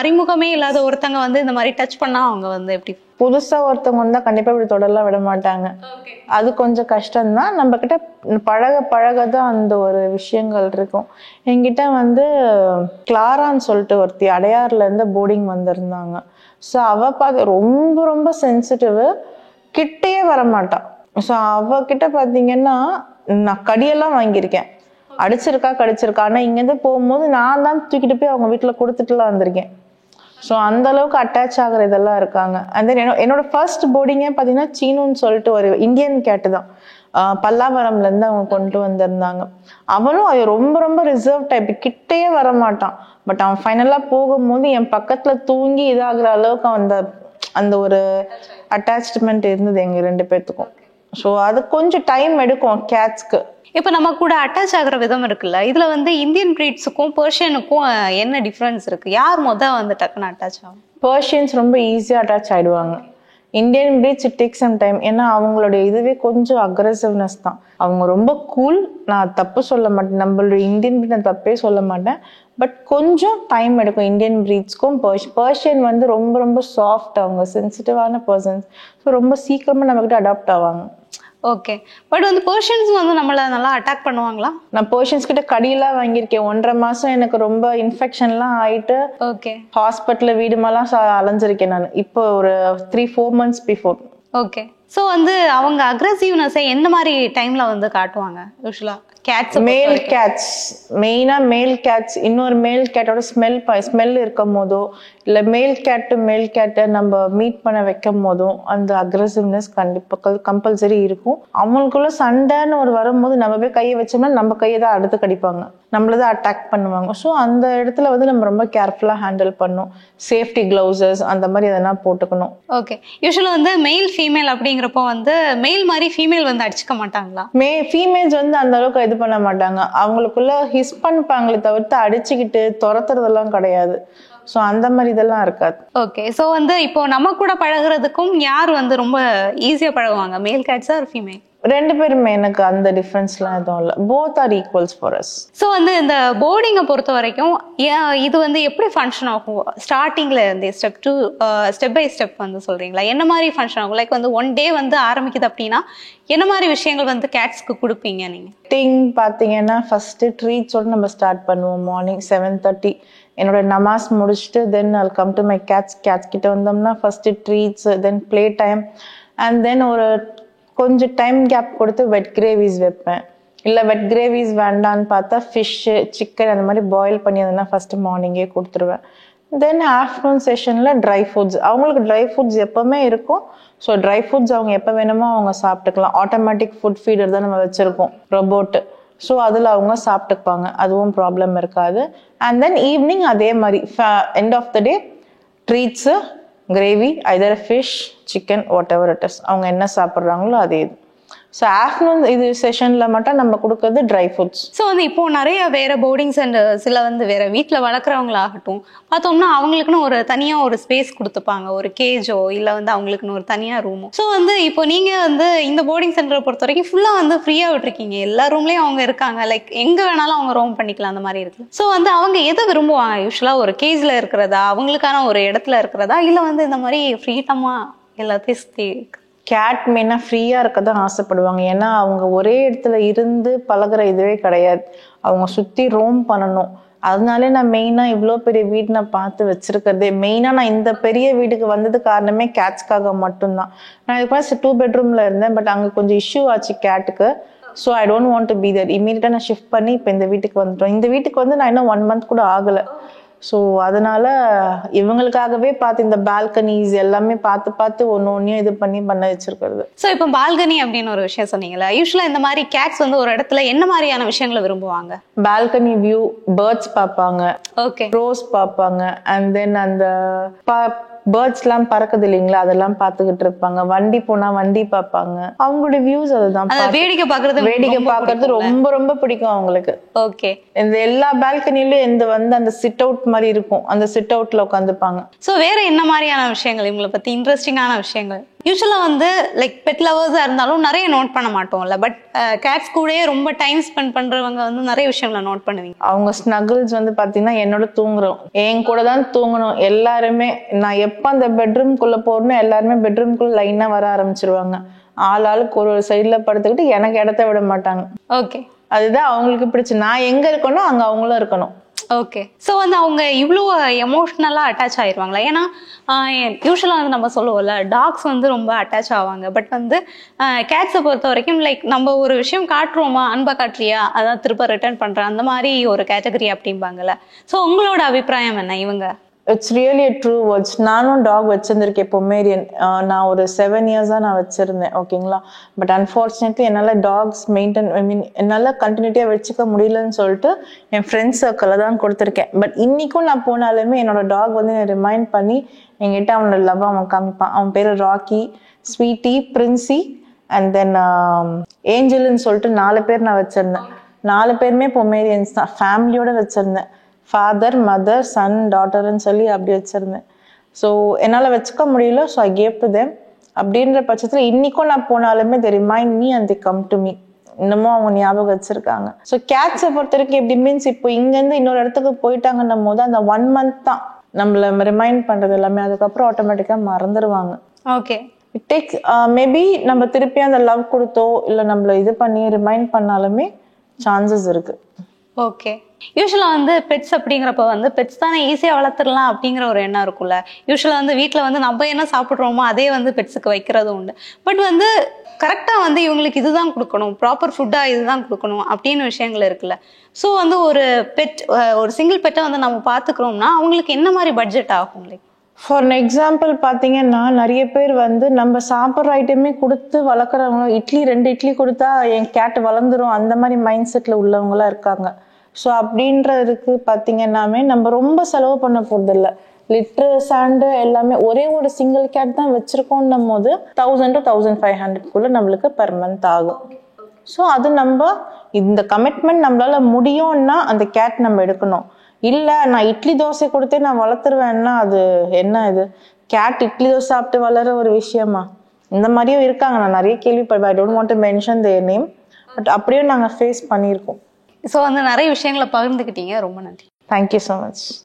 அறிமுகமே இல்லாத ஒருத்தங்க வந்து இந்த மாதிரி டச் பண்ணா அவங்க வந்து எப்படி? புதுசாக ஒருத்தவங்க வந்தால் கண்டிப்பாக இப்படி தொடரலாம் விட மாட்டாங்க. அது கொஞ்சம் கஷ்டம்தான். நம்ம கிட்ட பழக தான் அந்த ஒரு விஷயங்கள் இருக்கும். என்கிட்ட வந்து கிளாரான்னு சொல்லிட்டு ஒருத்தி அடையாறுல இருந்து போர்டிங் வந்திருந்தாங்க. ஸோ அவ பார்த்து ரொம்ப ரொம்ப சென்சிட்டிவ், கிட்டேயே வரமாட்டான். ஸோ அவகிட்ட பார்த்தீங்கன்னா நான் கடியெல்லாம் வாங்கியிருக்கேன், கடிச்சிருக்கா. ஆனால் இங்கேருந்து போகும்போது நான் தான் தூக்கிட்டு போய் அவங்க வீட்டில் கொடுத்துட்டுலாம் வந்திருக்கேன். ஸோ அந்த அளவுக்கு அட்டாச் ஆகிற இதெல்லாம் இருக்காங்க. அண்ட் தென் என்னோட ஃபர்ஸ்ட் போர்டிங்கே பார்த்தீங்கன்னா சீனுன்னு சொல்லிட்டு ஒரு இந்தியன் கேட்டு தான், பல்லாவரம்லேருந்து அவங்க கொண்டு வந்திருந்தாங்க. அவனும் ரொம்ப ரொம்ப ரிசர்வ் டைப், கிட்டேயே வரமாட்டான். பட் அவன் ஃபைனலாக போகும்போது என் பக்கத்தில் தூங்கி இதாகிற அளவுக்கு அந்த ஒரு அட்டாச்மெண்ட் இருந்தது எங்கள் 2 பேர்த்துக்கும். ஸோ அது கொஞ்சம் டைம் எடுக்கும் கேட்ஸ்க்கு. இப்போ நம்ம கூட அட்டாச் ஆகிற விதம் இருக்குல்ல, இதுல வந்து இந்தியன் பிரீட்ஸுக்கும் பெர்ஷியனுக்கும் என்ன டிஃப்ரென்ஸ் இருக்கு? யார் வந்து டக்குன்னு அட்டாச் ஆகும்? பெர்ஷியன்ஸ் ரொம்ப ஈஸியாக அட்டாச் ஆகிடுவாங்க. Indian breeds it take some time. ஏன்னா அவங்களுடைய இதுவே கொஞ்சம் அக்ரெசிவ்னஸ் தான். அவங்க ரொம்ப கூல், நான் தப்பு சொல்ல மாட்டேன், நம்மளுடைய இந்தியன் பிரீட் நான் தப்பே சொல்ல மாட்டேன். பட் கொஞ்சம் டைம் எடுக்கும் இந்தியன் பிரீட்ஸ்க்கும். பெர்ஷியன் வந்து ரொம்ப ரொம்ப சாஃப்ட், அவங்க சென்சிட்டிவான பர்சன்ஸ். ஸோ ரொம்ப சீக்கிரமாக நம்மக்கிட்ட அடாப்ட் ஆவாங்க. ஓகே. பட் வந்து பெர்ஷியன்ஸ் வந்து நம்மள நல்லா அட்டாக் பண்ணுவாங்களா? நான் பெர்ஷியன்ஸ் கிட்ட கடியெல்லாம் வாங்கியிருக்கேன். 1.5 மாசம் எனக்கு ரொம்ப இன்ஃபெக்ஷன்லாம் ஆயிட்டு ஓகே ஹாஸ்பிட்டல் வீடுமெல்லாம் அலைஞ்சிருக்கேன் நான். இப்போ ஒரு 3-4 months பிஃபோர். ஓகே. ஸோ வந்து அவங்க அக்ரெசிவ்னஸை எந்த மாதிரி டைம்ல வந்து காட்டுவாங்க யூஸ்வலா? கேட்ஸ், மேல் கேட்ஸ், மெயினாக மேல் கேட்ஸ் இன்னொரு மேல் கேட்டோட ஸ்மெல் இருக்கும் போதோ, இல்லை மேல் கேட்டை நம்ம மீட் பண்ண வைக்கும் போதும் அந்த அக்ரெசிவ்னஸ் கண்டிப்பாக கம்பல்சரி இருக்கும். அவங்களுக்குள்ள சண்டைன்னு ஒரு வரும்போது நம்ம போய் கையை வச்சோம்னா நம்ம கையை தான் அடுத்து கடிப்பாங்க, நம்மள தான் அட்டாக் பண்ணுவாங்க. ஸோ அந்த இடத்துல வந்து நம்ம ரொம்ப கேர்ஃபுல்லாக ஹேண்டில் பண்ணணும். சேஃப்டி க்ளவுசஸ் அந்த மாதிரி எதனா போட்டுக்கணும். ஓகே. யூஸ்வலாக வந்து மெயில் ஃபீமேல் அப்படிங்கிறப்போ வந்து மெயில் மாதிரி ஃபீமேல் வந்து அடிச்சுக்க மாட்டாங்களா? ஃபீமேல்ஸ் வந்து அந்த அளவுக்கு இது பண்ண மாட்டாங்க. அவங்களுக்குள்ள ஹிஸ் பண்ணிப்பாங்களே தவிர்த்து அடிச்சுக்கிட்டு துரத்துறதெல்லாம் கிடையாது. ஸோ அந்த மாதிரி இதெல்லாம் இருக்காது. ஓகே. ஸோ வந்து இப்போ நம்ம கூட பழகுறதுக்கும் யார் வந்து ரொம்ப ஈஸியாக பழகுவாங்க, மேல் கேட்ஸா ஒரு ஃபீமேல்? 2 பேருமே, எனக்கு அந்த டிஃப்ரென்ஸ்லாம் எதுவும் இல்லை. Both are equals for us. So வந்து இந்த போர்டிங்கை பொறுத்த வரைக்கும் இது வந்து எப்படி ஃபங்க்ஷன் ஆகும்? ஸ்டார்டிங்கில் இருந்து ஸ்டெப் பை ஸ்டெப் வந்து சொல்கிறீங்களா? என்ன மாதிரி ஃபங்க்ஷன் ஆகும்? லைக் வந்து 1 day வந்து ஆரம்பிக்குது அப்படின்னா என்ன மாதிரி விஷயங்கள் வந்து கேட்ஸ்க்கு கொடுப்பீங்க நீங்கள்? பார்த்தீங்கன்னா ஃபஸ்ட்டு ட்ரீட்ஸோடு நம்ம ஸ்டார்ட் பண்ணுவோம். மார்னிங் 7:30 என்னோட நமாஸ் முடிச்சுட்டு தென் I'll come to my cats கிட்ட வந்தோம்னா first treats, then play time, and then ஒரு கொஞ்சம் டைம் கேப் கொடுத்து வெட் கிரேவிஸ் வைப்பேன். இல்லை வெட் கிரேவிஸ் வேண்டான்னு பார்த்தா ஃபிஷ்ஷு, சிக்கன் அந்த மாதிரி பாயில் பண்ணி அதெல்லாம் ஃபஸ்ட்டு மார்னிங்கே கொடுத்துருவேன். தென் ஆஃப்டர்நூன் செஷனில் ட்ரை ஃபுட்ஸ், அவங்களுக்கு ட்ரை ஃபுட்ஸ் எப்போவுமே இருக்கும். ஸோ ட்ரை ஃபுட்ஸ் அவங்க எப்போ வேணுமோ அவங்க சாப்பிட்டுக்கலாம். ஆட்டோமேட்டிக் ஃபுட் ஃபீடர் தான் நம்ம வச்சுருக்கோம், ரொபோட்டு. ஸோ அதில் அவங்க சாப்பிட்டுப்பாங்க, அதுவும் ப்ராப்ளம் இருக்காது. அண்ட் தென் ஈவினிங் அதே மாதிரி end of the day treats, gravy, either fish, chicken, whatever it is, அவங்க என்ன சாப்பிட்றாங்களோ அதே இது. ஸோ ஆஃப்டர்நூன் இது செஷனில் மட்டும் நம்ம கொடுக்கறது ட்ரை ஃபுட்ஸ். ஸோ வந்து இப்போ நிறைய வேற போர்டிங்ஸ் அண்ட் சில வந்து வேற வீட்டில் வளர்க்குறவங்களாகட்டும் பார்த்தோம்னா அவங்களுக்குன்னு ஒரு தனியாக ஒரு ஸ்பேஸ் கொடுத்துப்பாங்க, ஒரு கேஜோ இல்லை வந்து அவங்களுக்குன்னு ஒரு தனியாக ரூமோ. ஸோ வந்து இப்போ நீங்கள் வந்து இந்த போர்டிங் சென்டரை பொறுத்த வரைக்கும் ஃபுல்லாக வந்து ஃப்ரீயாக விட்டுருக்கீங்க, எல்லா ரூம்லேயும் அவங்க இருக்காங்க, லைக் எங்கே வேணாலும் அவங்க ரோம் பண்ணிக்கலாம், அந்த மாதிரி இருக்கு. ஸோ வந்து அவங்க எதை விரும்புவாங்க யூஸ்வலாக? ஒரு கேஜில் இருக்கிறதா, அவங்களுக்கான ஒரு இடத்துல இருக்கிறதா, இல்லை வந்து இந்த மாதிரி ஃப்ரீடமாக எல்லாத்தையும் சுற்றி? கேட் மெயினாக ஃப்ரீயாக இருக்க தான் ஆசைப்படுவாங்க. ஏன்னா அவங்க ஒரே இடத்துல இருந்து பழகிற இதுவே கிடையாது, அவங்க சுற்றி ரோம் பண்ணணும். அதனாலே நான் மெயினாக இவ்வளோ பெரிய வீடு நான் பார்த்து வச்சிருக்கிறதே. மெயினாக நான் இந்த பெரிய வீட்டுக்கு வந்தது காரணமே கேட்ஸ்க்காக மட்டும்தான். நான் இதுக்கு 2 bedroomல இருந்தேன், பட் அங்கே கொஞ்சம் இஷ்யூ ஆச்சு கேட்டுக்கு. So I don't want to be that. இமீடியட்டாக நான் ஷிஃப்ட் பண்ணி இப்போ இந்த வீட்டுக்கு வந்துட்டோம். இந்த வீட்டுக்கு வந்து நான் இன்னும் 1 month கூட ஆகலை. ஸோ அதனால இவங்களுக்காகவே பார்த்து இந்த பால்கனிஸ் எல்லாமே பார்த்து ஒன்றையும் இது பண்ண வச்சிருக்கிறது. ஸோ இப்போ பால்கனி அப்படின்னு ஒரு விஷயம் சொன்னீங்களா, யூஸ்வலாக இந்த மாதிரி கேட்ஸ் வந்து ஒரு இடத்துல என்ன மாதிரியான விஷயங்களை விரும்புவாங்க? பால்கனி வியூ, பேர்ட்ஸ் பார்ப்பாங்க, ஓகே, ரோஸ் பார்ப்பாங்க, அண்ட் தென் அந்த பேர்ட்ஸ் எல்லாம் பறக்குது இல்லைங்களா, அதெல்லாம் பார்த்துக்கிட்டு இருப்பாங்க. வண்டி போனா வண்டி பார்ப்பாங்க. அவங்களுடைய வியூஸ் அதுதான். வேடிக்கை பார்க்கறது ரொம்ப ரொம்ப பிடிக்கும் அவங்களுக்கு. ஓகே, இந்த எல்லா பால்கனிலும் அந்த சிட் அவுட் மாதிரி இருக்கும், அந்த சிட் அவுட்ல உட்காந்துப்பாங்க. ஸோ வேற என்ன மாதிரியான விஷயங்கள் இவங்களை பத்தி இன்ட்ரெஸ்டிங்கான விஷயங்கள்? யூஸ்வலா வந்து லைக் பெட் லவர்ஸா இருந்தாலும் நிறைய நோட் பண்ண மாட்டோம்ல, பட் கேட்ஸ் கூடயே ரொம்ப டைம் ஸ்பெண்ட் பண்றவங்க வந்து நிறைய விஷயங்களை நோட் பண்ணுவீங்க. அவங்க ஸ்னகிள்ஸ் வந்து பாத்தீங்கன்னா என்னோட தூங்குறோம், என் கூட தான் தூங்கணும். எல்லாருமே நான் எப்ப அந்த பெட்ரூம்குள்ள போறேன்னு எல்லாருமே பெட்ரூம்குள்ள லைனா வர ஆரம்பிச்சிருவாங்க. ஆளுக்கு ஒரு சைட்ல படுத்துக்கிட்டு எனக்கு இடத்த விட மாட்டாங்க. ஓகே, அதுதான் அவங்களுக்கு பிடிச்சு. நான் எங்க இருக்கணும் அங்க அவங்களும் இருக்கணும். ஓகே, ஸோ வந்து அவங்க இவ்வளோ எமோஷ்னலாக அட்டாச் ஆயிடுவாங்களா? ஏன்னா யூஸ்வலாக வந்து நம்ம சொல்லுவோம்ல, டாக்ஸ் வந்து ரொம்ப அட்டாச் ஆவாங்க. பட் வந்து கேட்ஸை பொறுத்த வரைக்கும் லைக் நம்ம ஒரு விஷயம் காட்டுறோமா, அன்பா காட்டுறியா, அதான் திரும்ப ரிட்டர்ன் பண்ணுறேன், அந்த மாதிரி ஒரு கேட்டகரி அப்படிம்பாங்கல்ல. ஸோ உங்களோட அபிப்பிராயம் என்ன இவங்க? It's really true words. நானும் டாக் வச்சிருந்திருக்கேன், பொமேரியன். நான் ஒரு 7 years நான் வச்சிருந்தேன். ஓகேங்களா, பட் அன்ஃபார்ச்சுனேட்லி என்னால் டாக்ஸ் என்னால் கண்டினியூட்டியாக வச்சுக்க முடியலன்னு சொல்லிட்டு என் ஃப்ரெண்ட்ஸ் சர்க்கிளில் தான் கொடுத்துருக்கேன். பட் இன்னைக்கும் நான் போனாலுமே என்னோட டாக் வந்து என்னை ரிமைண்ட் பண்ணி என்கிட்ட அவனோட லவ் அவன் காமிப்பான். அவன் பேர் Rocky, Sweety, Princy and then ஏஞ்சல்னு சொல்லிட்டு 4 பேர் நான் வச்சிருந்தேன். 4 பேருமே பொமேரியன்ஸ் தான். ஃபேமிலியோட வச்சிருந்தேன். ஃபாதர், மதர், சன், டாட்டர்ன்னு சொல்லி அப்படி வச்சிருந்தேன். ஸோ என்னால் வச்சுக்க முடியல. So I gave to them. அப்படின்ற பட்சத்தில் இன்னைக்கும் நான் போனாலுமே they remind me and they come to me. இன்னமும் அவங்க ஞாபகம் வச்சிருக்காங்க. ஸோ கேட்ஸை பொறுத்த வரைக்கும் எப்படி மீன்ஸ் இப்போ இங்கேருந்து இன்னொரு இடத்துக்கு போயிட்டாங்கன்னும் போது அந்த 1 month தான் நம்மளை ரிமைண்ட் பண்ணுறது எல்லாமே. அதுக்கப்புறம் ஆட்டோமேட்டிக்காக மறந்துடுவாங்க. ஓகே, இட் டேக்ஸ் மேபி நம்ம திருப்பி அந்த லவ் கொடுத்தோ இல்லை நம்மளை இது பண்ணி ரிமைண்ட் பண்ணாலுமே சான்சஸ் இருக்கு. ஓகே, யூஸ்வலாக வந்து பெட்ஸ் அப்படிங்கிறப்ப வந்து பெட்ஸ் தானே ஈஸியாக வளர்த்துடலாம் அப்படிங்கிற ஒரு எண்ணம் இருக்குல்ல. யூஸ்வலாக வந்து வீட்டில் வந்து நம்ம என்ன சாப்பிட்றோமோ அதே வந்து பெட்ஸுக்கு வைக்கிறதும் உண்டு. பட் வந்து கரெக்டாக வந்து இவங்களுக்கு இதுதான் கொடுக்கணும், ப்ராப்பர் ஃபுட்டாக இதுதான் கொடுக்கணும் அப்படின்னு விஷயங்கள் இருக்குல்ல. ஸோ வந்து ஒரு ஒரு சிங்கிள் பெட்டை வந்து நம்ம பார்த்துக்கிறோம்னா அவங்களுக்கு என்ன மாதிரி பட்ஜெட் ஆகும்? லைக் ஃபார் எக்ஸாம்பிள் பார்த்தீங்கன்னா நிறைய பேர் வந்து நம்ம சாப்பிட்ற ஐட்டமே கொடுத்து வளர்க்குறவங்க, 2 இட்லி கொடுத்தா என் கேட் வளர்ந்துரும் அந்த மாதிரி மைண்ட் செட்டில் உள்ளவங்களாம் இருக்காங்க. ஸோ அப்படின்றதுக்கு பார்த்தீங்கன்னாமே நம்ம ரொம்ப செலவு பண்ண போகிறதில்ல. லிட்டர் சாண்டு எல்லாமே ஒரே ஒரு சிங்கிள் கேட் தான் வச்சுருக்கோன்னும் போது 1000 to 1500 நம்மளுக்கு பெர் மந்த் ஆகும். ஸோ அது நம்ம இந்த கமிட்மெண்ட் நம்மளால முடியும்னா அந்த கேட் நம்ம எடுக்கணும். இல்லை நான் இட்லி தோசை கொடுத்தே நான் வளர்த்துருவேன்னா அது என்ன இது? கேட் இட்லி தோசை சாப்பிட்டு வளர ஒரு விஷயமா? இந்த மாதிரியும் இருக்காங்க. நான் நிறைய கேள்விப்படுவேன். I don't want to mention their name, but அப்படியே நாங்கள் ஃபேஸ் பண்ணியிருக்கோம். ஸோ வந்து நிறைய விஷயங்களை பகிர்ந்துக்கிட்டீங்க. ரொம்ப நன்றி. Thank you so much.